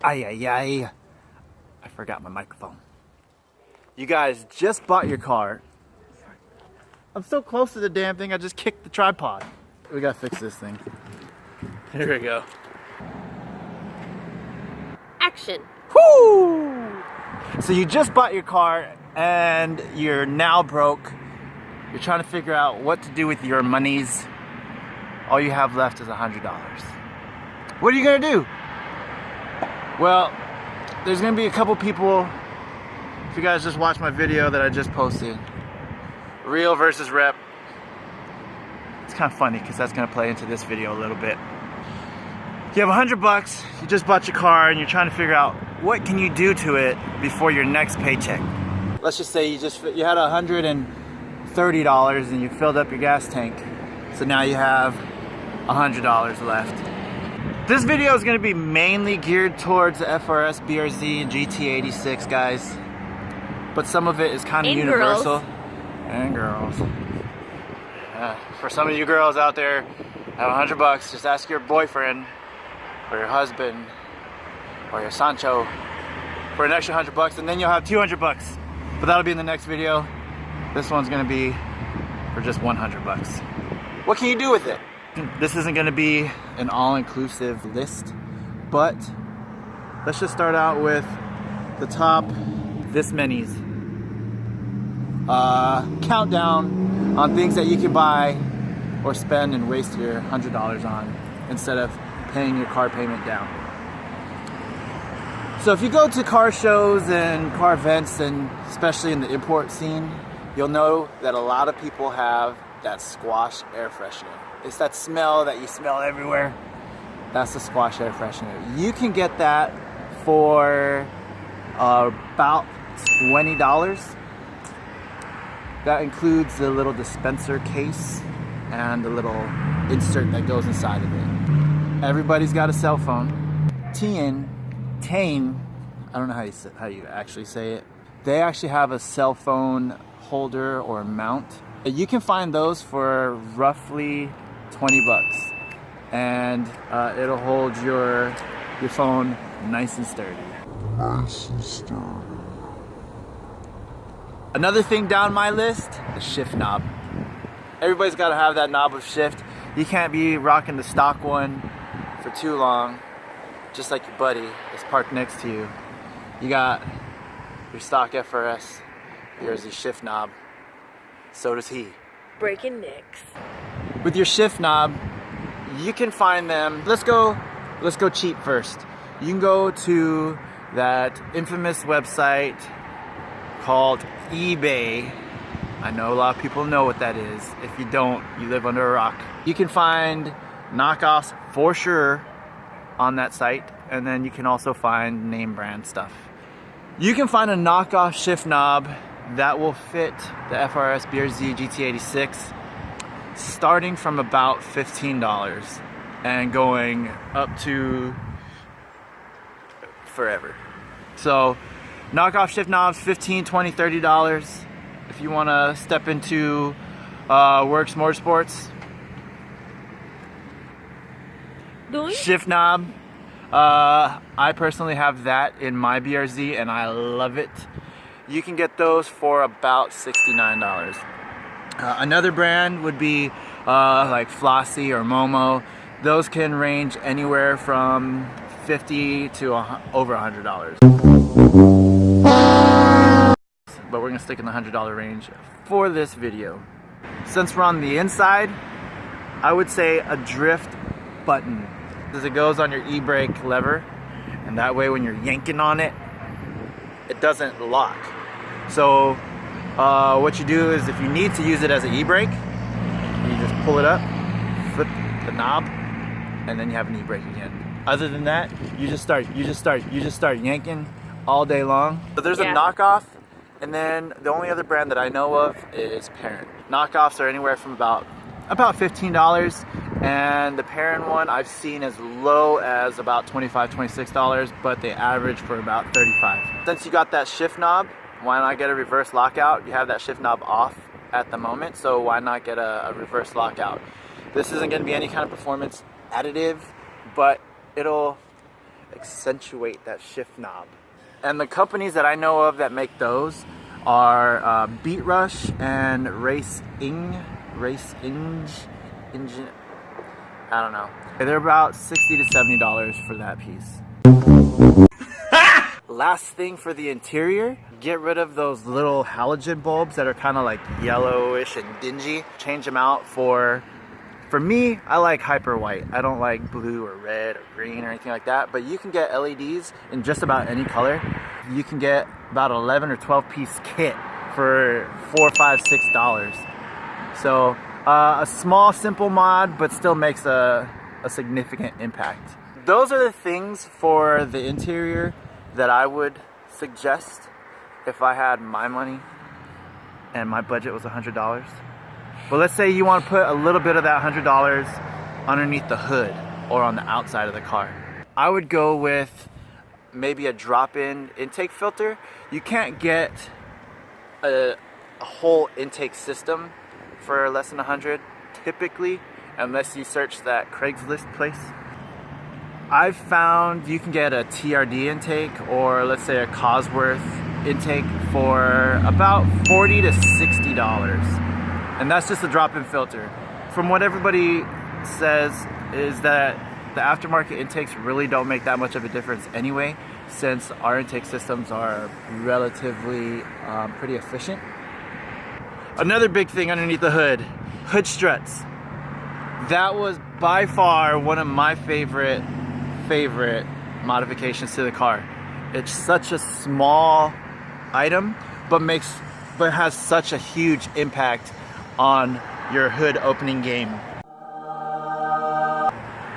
Ay, ay, ay. I forgot my microphone. You guys just bought your car. I'm so close to the damn thing, I just kicked the tripod. We gotta fix this thing. Here we go. Action. Woo! So you just bought your car and you're now broke. You're trying to figure out what to do with your monies. All you have left is $100. What are you gonna do? Well, there's gonna be a couple people, if you guys just watch my video that I just posted, real versus rep. It's kind of funny because that's gonna play into this video a little bit. You have $100, you just bought your car and you're trying to figure out what can you do to it before your next paycheck. Let's just say you had $130 and you filled up your gas tank. So now you have $100 left. This video is going to be mainly geared towards the FR-S BRZ and GT86 guys. But some of it is kind of universal. And girls. For some of you girls out there, have $100, just ask your boyfriend or your husband or your Sancho for an extra $100 and then you'll have $200. But that'll be in the next video. This one's gonna be for just $100. What can you do with it? This isn't gonna be an all-inclusive list, but let's just start out with the top this many's countdown on things that you can buy or spend and waste your $100 on instead of paying your car payment down. So if you go to car shows and car events, and especially in the import scene, you'll know that a lot of people have that squash air freshener. It's that smell that you smell everywhere. That's the squash air freshener. You can get that for about $20. That includes the little dispenser case and the little insert that goes inside of it. Everybody's got a cell phone. Tane, I don't know how you actually say it. They actually have a cell phone holder or mount. You can find those for roughly $20, and it'll hold your phone nice and sturdy. Another thing down my list, the shift knob. Everybody's got to have that knob of shift. You can't be rocking the stock one for too long, just like your buddy is parked next to you. You got your stock FR-S BRZ shift knob. So does he. Breaking necks. With your shift knob, you can find them. Let's go cheap first. You can go to that infamous website called eBay. I know a lot of people know what that is. If you don't, you live under a rock. You can find knockoffs for sure on that site, and then you can also find name brand stuff. You can find a knockoff shift knob that will fit the FR-S BRZ GT86 starting from about $15 and going up to forever. So knockoff shift knobs, $15, $20, $30. If you want to step into Works Motorsports, shift knob. I personally have that in my BRZ and I love it. You can get those for about $69. Another brand would be like Flossie or Momo. Those can range anywhere from $50 to over $100. But we're gonna stick in the $100 range for this video. Since we're on the inside, I would say a drift button. As it goes on your e-brake lever, and that way when you're yanking on it, it doesn't lock. So what you do is if you need to use it as an e-brake, you just pull it up, flip the knob, and then you have an e-brake again. Other than that, you just start yanking all day long. So there's a knockoff, and then the only other brand that I know of is Parent. Knockoffs are anywhere from about $15, and the Parent one I've seen as low as about $25, $26, but they average for about $35. Since you got that shift knob, why not get a reverse lockout? You have that shift knob off at the moment, so why not get a reverse lockout? This isn't going to be any kind of performance additive, but it'll accentuate that shift knob. And the companies that I know of that make those are Beat Rush and Engine. I don't know. They're about $60 to $70 for that piece. Last thing for the interior, get rid of those little halogen bulbs that are kind of like yellowish and dingy. Change them out for me, I like hyper white. I don't like blue or red or green or anything like that, but you can get LEDs in just about any color. You can get about 11 or 12 piece kit for $4, $5, $6. So a small, simple mod, but still makes a significant impact. Those are the things for the interior that I would suggest if I had my money and my budget was $100. But let's say you want to put a little bit of that $100 underneath the hood or on the outside of the car. I would go with maybe a drop-in intake filter. You can't get a whole intake system for less than 100 typically, unless you search that Craigslist place. I've found you can get a TRD intake or let's say a Cosworth intake for about $40 to $60. And that's just a drop-in filter. From what everybody says is that the aftermarket intakes really don't make that much of a difference anyway, since our intake systems are relatively pretty efficient. Another big thing underneath the hood, hood struts. That was by far one of my favorite modifications to the car. It's such a small item, but has such a huge impact on your hood opening game.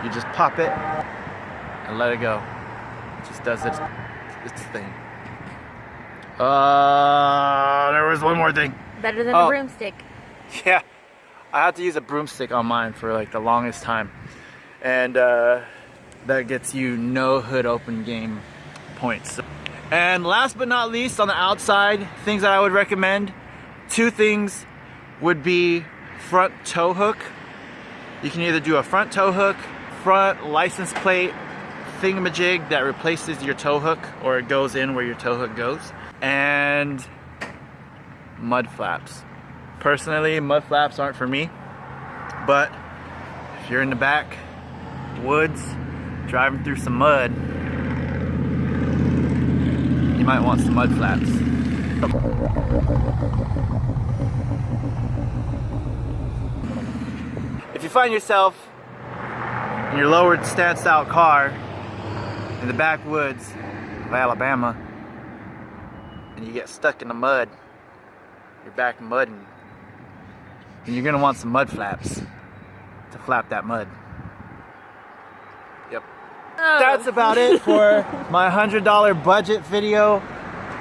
You just pop it and let it go. It just does its thing. There was one more thing. Better than a broomstick. Yeah, I had to use a broomstick on mine for like the longest time. And that gets you no hood open game points. And last but not least, on the outside, things that I would recommend, two things would be front tow hook. You can either do a front tow hook, front license plate thingamajig that replaces your tow hook or it goes in where your tow hook goes, and mud flaps. Personally, mud flaps aren't for me, but if you're in the back woods driving through some mud, you might want some mud flaps. If you find yourself in your lowered stance out car in the backwoods of Alabama and you get stuck in the mud, you're back mudding, and you're gonna want some mud flaps to flap that mud. Yep. Oh. That's about it for my $100 budget video.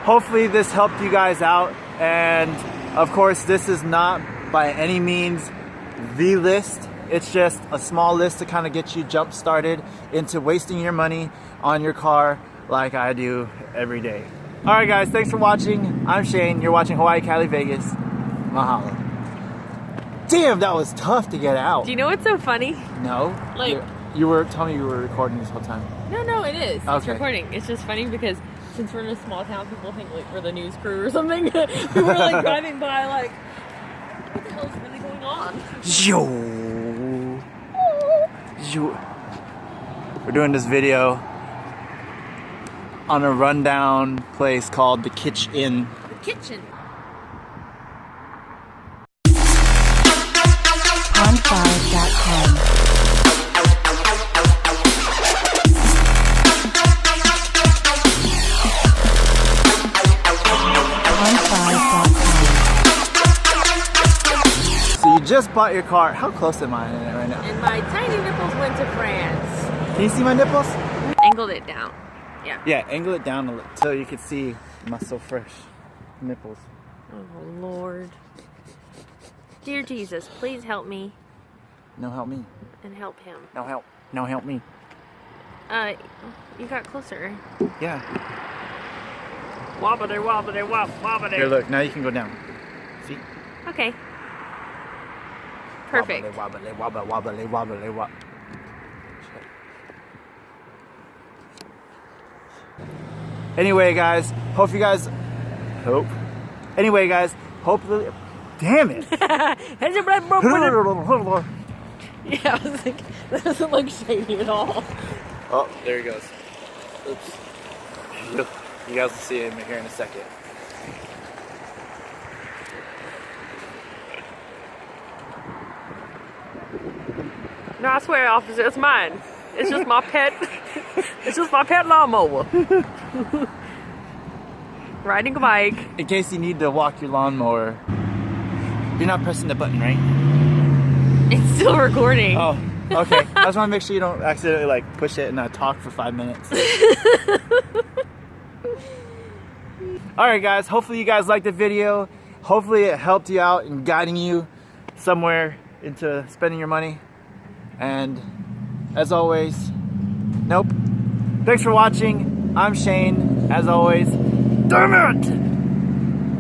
Hopefully this helped you guys out, and of course this is not by any means the list. It's just a small list to kind of get you jump started into wasting your money on your car like I do every day. Alright guys, thanks for watching. I'm Shane, you're watching Hawaii, Cali, Vegas. Mahalo. Damn, that was tough to get out. Do you know what's so funny? No. Like, you were telling me you were recording this whole time. No, it is. Okay. It's recording. It's just funny because since we're in a small town, people think like we're the news crew or something. We were like driving by like, what the hell is really going on? Yo. We're doing this video on a rundown place called the Kitchen. The kitchen. On5.com. So you just bought your car. How close am I in it right now? And my tiny nipples went to France. Can you see my nipples? Angled it down. Yeah. Yeah, angle it down a little so you can see my so fresh nipples. Oh Lord. Dear Jesus, please help me. No help me. And help him. No help. No help me. You got closer. Yeah. Wobbly, wobbly, wobbly. Here, look. Now you can go down. See? Okay. Perfect. Wobbly, wobbly, wobbly, wobbly, wobbly, wobbly. Anyway, guys, hope. Anyway, guys, hopefully. Damn it! Yeah, I was like, that doesn't look shady at all. Oh, there he goes. Oops. You guys will see him here in a second. No, I swear, officer, it's mine. It's just my pet. It's just my pet lawnmower. Riding a bike. In case you need to walk your lawnmower, you're not pressing the button, right? It's still recording. Oh, okay. I just want to make sure you don't accidentally like push it and talk for 5 minutes. Alright guys, hopefully you guys liked the video. Hopefully it helped you out in guiding you somewhere into spending your money. And as always, nope. Thanks for watching. I'm Shane, as always. Damn it!